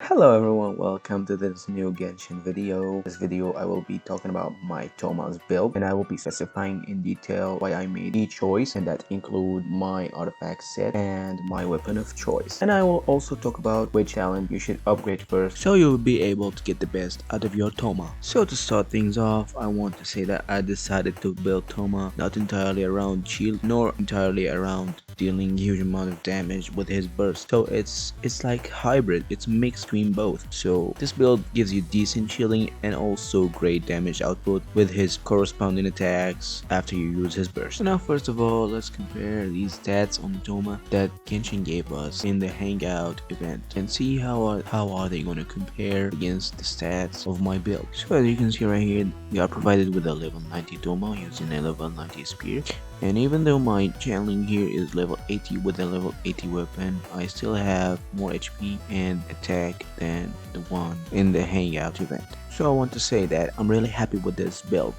Hello everyone, welcome to this new Genshin video. This video I will be talking about my Thoma's build and I will be specifying in detail why I made each choice, and that include my artifact set and my weapon of choice. And I will also talk about which talent you should upgrade first so you'll be able to get the best out of your Thoma. So to start things off, I want to say that I decided to build Thoma not entirely around shield nor entirely around dealing huge amount of damage with his burst. So it's like hybrid, it's mixed between both. So this build gives you decent shielding and also great damage output with his corresponding attacks after you use his burst. So now first of all, let's compare these stats on Thoma that Genshin gave us in the Hangout event and see how are they going to compare against the stats of my build. So as you can see right here, we are provided with a level 90 Thoma using a level 90 spear. And even though my channeling here is level 80 with a level 80 weapon, I still have more HP and attack than the one in the Hangout event. So I want to say that I'm really happy with this build.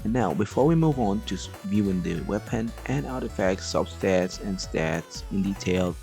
And now before we move on to viewing the weapon and artifact substats and stats in detail,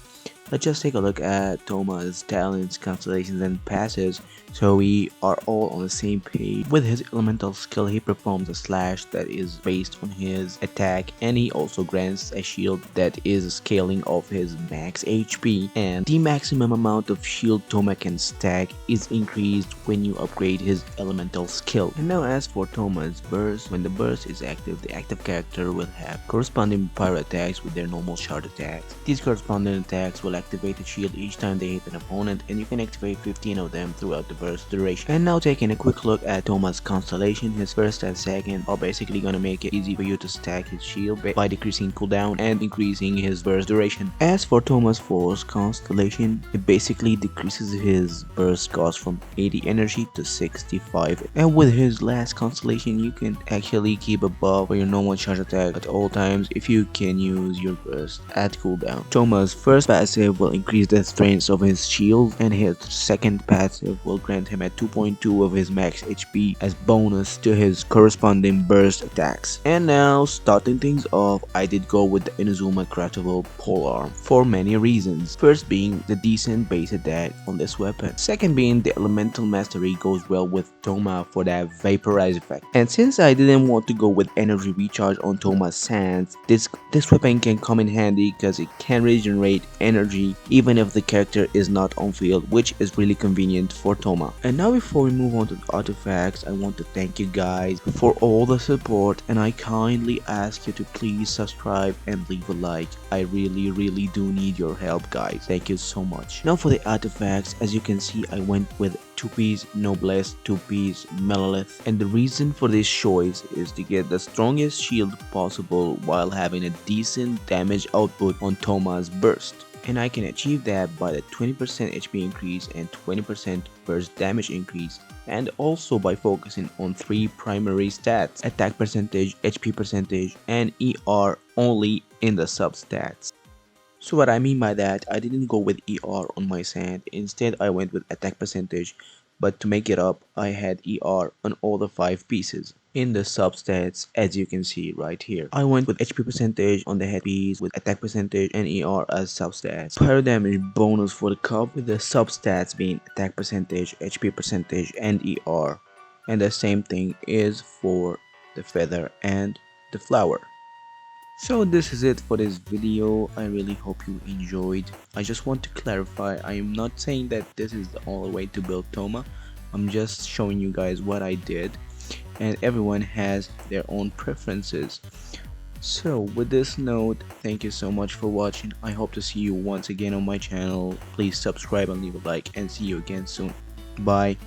let's just take a look at Thoma's talents, constellations, and passes so we are all on the same page. With his elemental skill, he performs a slash that is based on his attack, and he also grants a shield that is scaling of his max HP, and the maximum amount of shield Thoma can stack is increased when you upgrade his elemental skill. And now as for Thoma's burst, when the burst is active, the active character will have corresponding pyro attacks with their normal shard attacks. These corresponding attacks will activate a shield each time they hit an opponent, and you can activate 15 of them throughout the burst duration. And now taking a quick look at Thoma's constellation, his first and second are basically gonna make it easy for you to stack his shield by decreasing cooldown and increasing his burst duration. As for Thoma's fourth constellation, it basically decreases his burst cost from 80 energy to 65, and with his last constellation you can actually keep a buff for your normal charge attack at all times if you can use your burst at cooldown. Thoma's first passive will increase the strength of his shield, and his second passive will grant him at 2.2 of his max HP as bonus to his corresponding burst attacks. And now starting things off, I did go with the Inazuma craftable polearm for many reasons. First being the decent base attack on this weapon. Second being the elemental mastery goes well with Thoma for that vaporize effect. And since I didn't want to go with energy recharge on Thoma's sands, this weapon can come in handy because it can regenerate energy even if the character is not on field, which is really convenient for Thoma. And now before we move on to the artifacts, I want to thank you guys for all the support, and I kindly ask you to please subscribe and leave a like. I really do need your help, guys. Thank you so much. Now for the artifacts, as you can see, I went with 2-piece Noblesse, 2-piece Melolith, and the reason for this choice is to get the strongest shield possible while having a decent damage output on Thoma's burst. And I can achieve that by the 20% HP increase and 20% burst damage increase, and also by focusing on 3 primary stats: attack percentage, HP percentage, and ER only in the substats. So what I mean by that, I didn't go with ER on my sand, instead I went with attack percentage, but to make it up, I had ER on all the 5 pieces. In the substats, as you can see right here, I went with HP percentage on the headpiece with attack percentage and ER as substats. Pyro damage bonus for the cup with the substats being attack percentage, HP percentage, and ER. And the same thing is for the feather and the flower. So this is it for this video. I really hope you enjoyed. I just want to clarify, I am not saying that this is the only way to build Thoma. I'm just showing you guys what I did, and everyone has their own preferences. So with this note, thank you so much for watching. I hope to see you once again on my channel. Please subscribe and leave a like, and see you again soon. Bye.